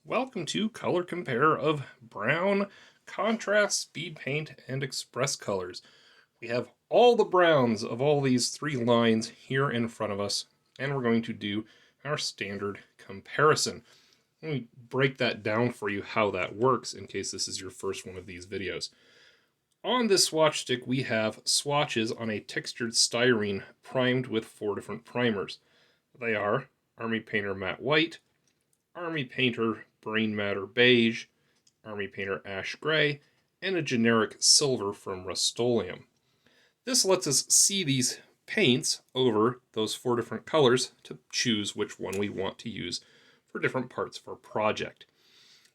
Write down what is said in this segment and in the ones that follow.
Welcome to Color Compare of Brown, Contrast, Speed Paint, and Express colors. We have all the browns of all these three lines here in front of us, and we're going to do our standard comparison. Let me break that down for you how that works in case this is your first one of these videos. On this swatch stick, we have swatches on a textured styrene primed with 4 different primers. They are Army Painter Matte White, Army Painter Brainmatter Beige, Army Painter Ash Gray, and a generic silver from Rust-Oleum. This lets us see these paints over those 4 different colors to choose which one we want to use for different parts of our project.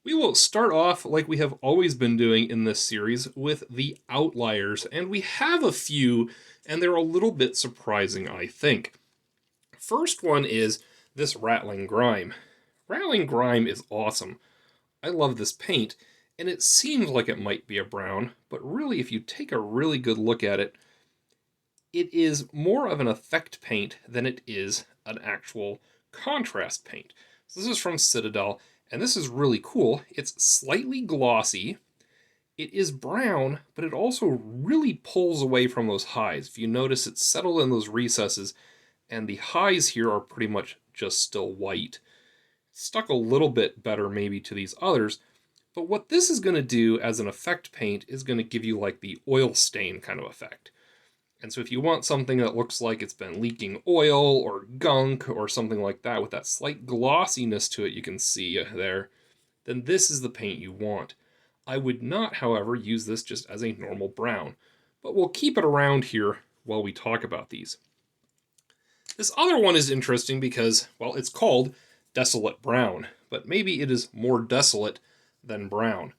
We will start off like we have always been doing in this series with the outliers, and we have a few, and they're a little bit surprising, I think. First one is this Ratling Grime. Ratling Grime is awesome. I love this paint, and it seems like it might be a brown, but really if you take a really good look at it, it is more of an effect paint than it is an actual contrast paint. So this is from Citadel, and this is really cool. It's slightly glossy. It is brown, but it also really pulls away from those highs. If you notice, it's settled in those recesses, and the highs here are pretty much just still white. Stuck a little bit better maybe to these others, but what this is going to do as an effect paint is going to give you like the oil stain kind of effect. And so if you want something that looks like it's been leaking oil or gunk or something like that with that slight glossiness to it you can see there, then this is the paint you want. I would not, however, use this just as a normal brown, but we'll keep it around here while we talk about these. This other one is interesting because, well, it's called Desolate Brown, but maybe it is more desolate than brown.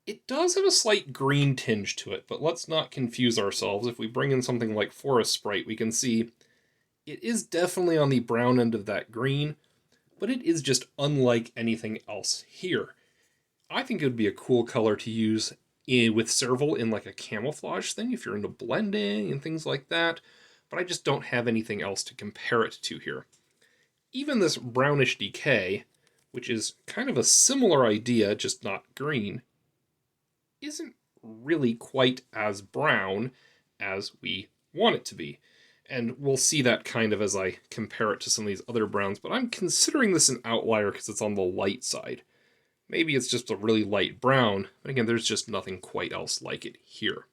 It does have a slight green tinge to it, but let's not confuse ourselves. If we bring in something like Forest Sprite, we can see it is definitely on the brown end of that green, but it is just unlike anything else here. I think it would be a cool color to use with Serval in like a camouflage thing if you're into blending and things like that, but I just don't have anything else to compare it to here. Even this Brownish Decay, which is kind of a similar idea, just not green, isn't really quite as brown as we want it to be. And we'll see that kind of as I compare it to some of these other browns, but I'm considering this an outlier because it's on the light side. Maybe it's just a really light brown, but again, there's just nothing quite else like it here.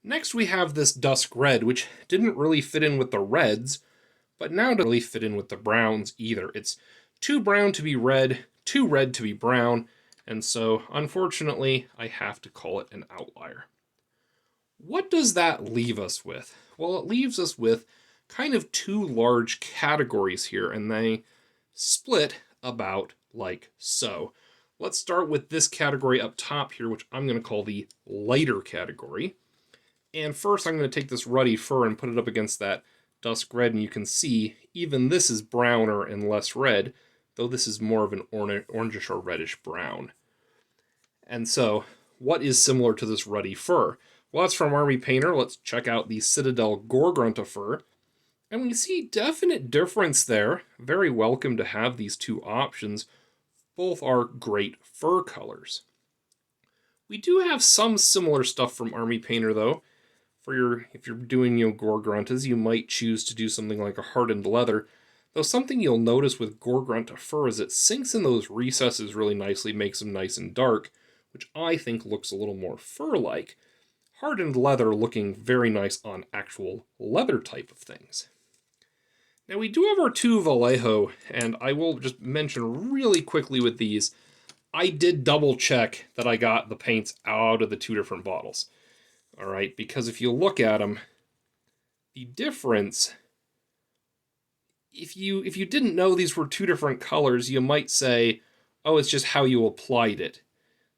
Next we have this Dusk Red, which didn't really fit in with the reds, but now doesn't really fit in with the browns either. It's too brown to be red, too red to be brown, and so unfortunately I have to call it an outlier. What does that leave us with? Well, it leaves us with kind of 2 large categories here, and they split about like so. Let's start with this category up top here, which I'm going to call the lighter category. And first I'm going to take this Ruddy Fur and put it up against that Dusk Red, and you can see even this is browner and less red, though this is more of an orangish or reddish brown. And so, what is similar to this Ruddy Fur? Well, that's from Army Painter. Let's check out the Citadel Gore Grunta Fur. And we see definite difference there. Very welcome to have these 2 options. Both are great fur colors. We do have some similar stuff from Army Painter, though. If you're doing Gore Gruntas, you might choose to do something like a Hardened Leather. Though something you'll notice with Gore Grunta Fur is it sinks in those recesses really nicely, makes them nice and dark, which I think looks a little more fur-like. Hardened Leather looking very nice on actual leather type of things. Now we do have our 2 Vallejo, and I will just mention really quickly with these, I did double check that I got the paints out of the 2 different bottles. All right, because if you look at them, the difference, if you didn't know these were 2 different colors, you might say, oh, it's just how you applied it.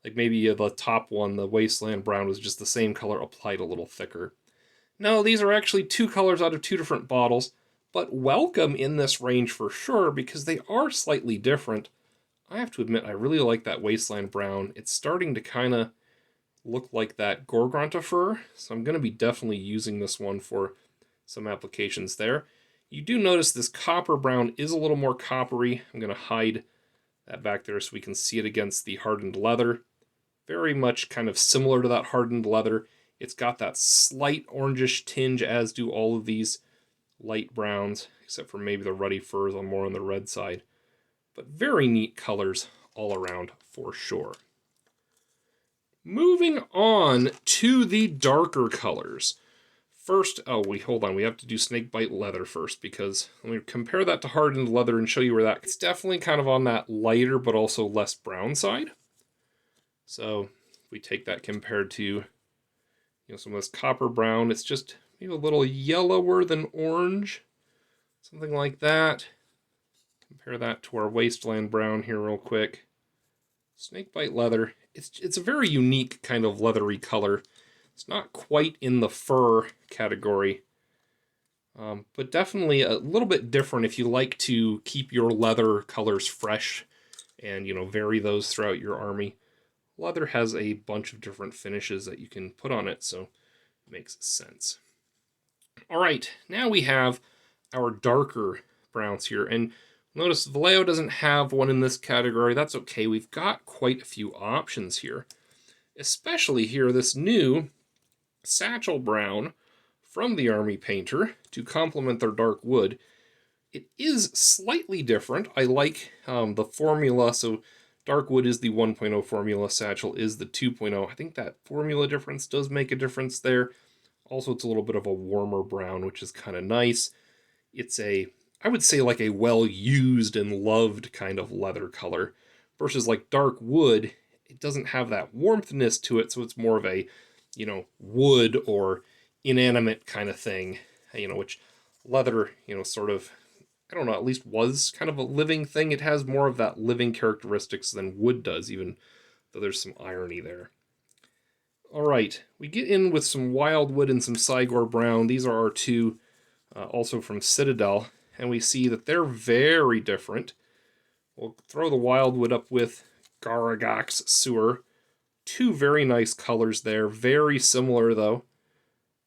Like maybe the top one, the Wasteland Brown, was just the same color applied a little thicker. No, these are actually 2 colors out of 2 different bottles, but welcome in this range for sure because they are slightly different. I have to admit, I really like that Wasteland Brown. It's starting to kind of look like that Gore Grunta Fur, so I'm going to be definitely using this one for some applications there. You do notice this copper brown is a little more coppery. I'm going to hide that back there so we can see it against the Hardened Leather. Very much kind of similar to that Hardened Leather. It's got that slight orangish tinge, as do all of these light browns, except for maybe the Ruddy Furs on more on the red side. But very neat colors all around for sure. Moving on to the darker colors. First, hold on, we have to do Snakebite Leather first, because let me compare that to Hardened Leather and show you where it's definitely kind of on that lighter but also less brown side. So if we take that compared to some of this copper brown, it's just maybe a little yellower than orange, something like that. Compare that to our Wasteland Brown here real quick. Snakebite Leather, it's a very unique kind of leathery color. It's not quite in the fur category, but definitely a little bit different if you like to keep your leather colors fresh and, vary those throughout your army. Leather has a bunch of different finishes that you can put on it, so it makes sense. All right, now we have our darker browns here, and notice Vallejo doesn't have one in this category. That's okay. We've got quite a few options here, especially here this new Satchel Brown from the Army Painter to complement their dark wood. It is slightly different. I like the formula, so dark wood is the 1.0 formula, Satchel is the 2.0. I think that formula difference does make a difference there. Also, it's a little bit of a warmer brown, which is kind of nice. It's I would say like a well-used and loved kind of leather color, versus like dark wood, it doesn't have that warmthness to it, so it's more of a, wood or inanimate kind of thing, which leather, sort of, I don't know, at least was kind of a living thing. It has more of that living characteristics than wood does, even though there's some irony there. All right, we get in with some Wyldwood and some Cygor Brown. These are our two, also from Citadel, and we see that they're very different. We'll throw the Wyldwood up with Garaghak's Sewer. Two very nice colors there, very similar though.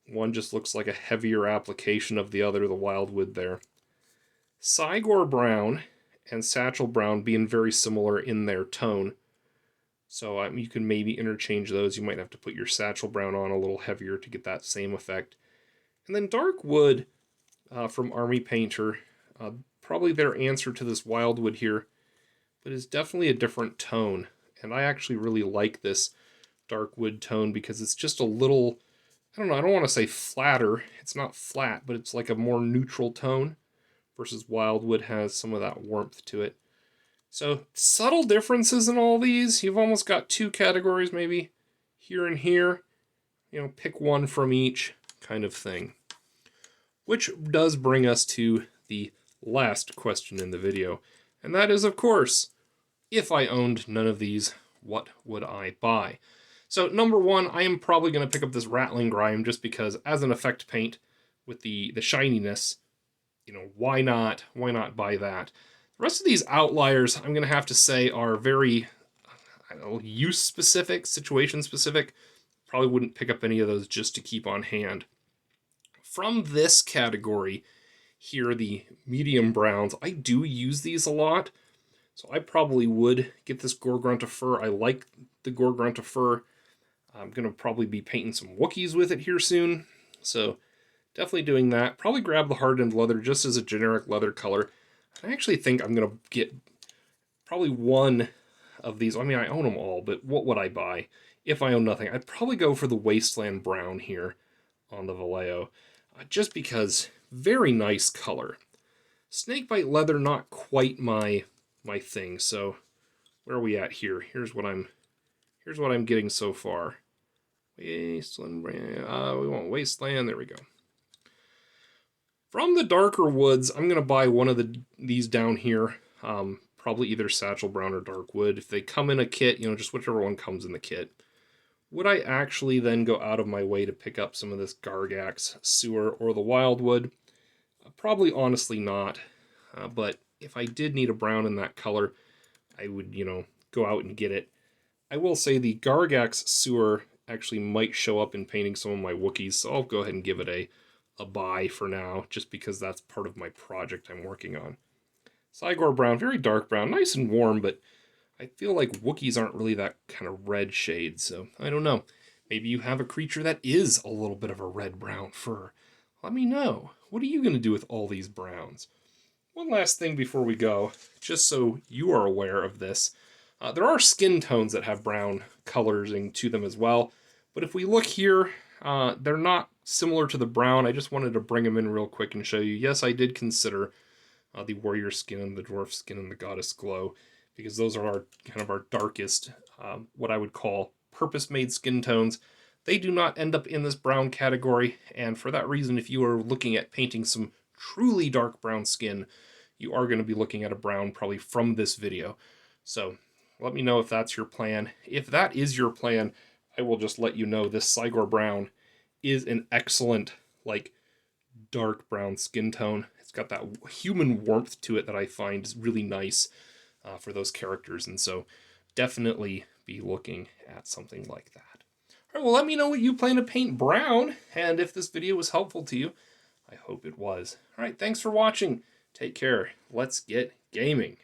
One just looks like a heavier application of the other, the Wyldwood there. Cygor Brown and Satchel Brown being very similar in their tone. So you can maybe interchange those. You might have to put your Satchel Brown on a little heavier to get that same effect. And then dark wood from Army Painter, probably their answer to this Wyldwood here, but is definitely a different tone. And I actually really like this dark wood tone because it's just a little, I don't know, I don't want to say flatter. It's not flat, but it's like a more neutral tone, versus Wyldwood has some of that warmth to it. So subtle differences in all these. You've almost got two categories maybe here and here. Pick one from each kind of thing. Which does bring us to the last question in the video. And that is, of course, if I owned none of these, what would I buy? So number one, I am probably going to pick up this Ratling Grime just because as an effect paint with the shininess, why not buy that? The rest of these outliers, I'm going to have to say, are very use specific, situation specific. Probably wouldn't pick up any of those just to keep on hand. From this category here, the medium browns, I do use these a lot. So I probably would get this Gore Grunta Fur. I like the Gore Grunta Fur. I'm going to probably be painting some Wookiees with it here soon. So definitely doing that. Probably grab the Hardened Leather just as a generic leather color. I actually think I'm going to get probably one of these. I mean, I own them all, but what would I buy if I own nothing? I'd probably go for the Wasteland Brown here on the Vallejo. Just because, very nice color. Snakebite Leather, not quite my thing, so where are we at here? Here's what I'm getting so far. Wasteland Brown, we want Wasteland, there we go. From the darker woods, I'm going to buy one of these down here, probably either Satchel Brown or dark wood. If they come in a kit, just whichever one comes in the kit. Would I actually then go out of my way to pick up some of this Garaghak's Sewer or the Wyldwood? Probably honestly not, but if I did need a brown in that color, I would, go out and get it. I will say the Garaghak's Sewer actually might show up in painting some of my Wookiees, so I'll go ahead and give it a buy for now, just because that's part of my project I'm working on. Cygor Brown, very dark brown, nice and warm, but I feel like Wookiees aren't really that kind of red shade, so I don't know. Maybe you have a creature that is a little bit of a red-brown fur. Let me know. What are you going to do with all these browns? One last thing before we go, just so you are aware of this. There are skin tones that have brown coloring to them as well. But if we look here, they're not similar to the brown. I just wanted to bring them in real quick and show you. Yes, I did consider the warrior skin and the dwarf skin and the goddess glow, because those are our kind of our darkest, what I would call purpose-made skin tones. They do not end up in this brown category, and for that reason, if you are looking at painting some truly dark brown skin, you are going to be looking at a brown probably from this video. So let me know if that's your plan. If that is your plan, I will just let you know this Cygor Brown is an excellent, like, dark brown skin tone. It's got that human warmth to it that I find is really nice for those characters, and so definitely be looking at something like that. All right, well, let me know what you plan to paint brown, and if this video was helpful to you. I hope it was. All right, thanks for watching. Take care. Let's get gaming.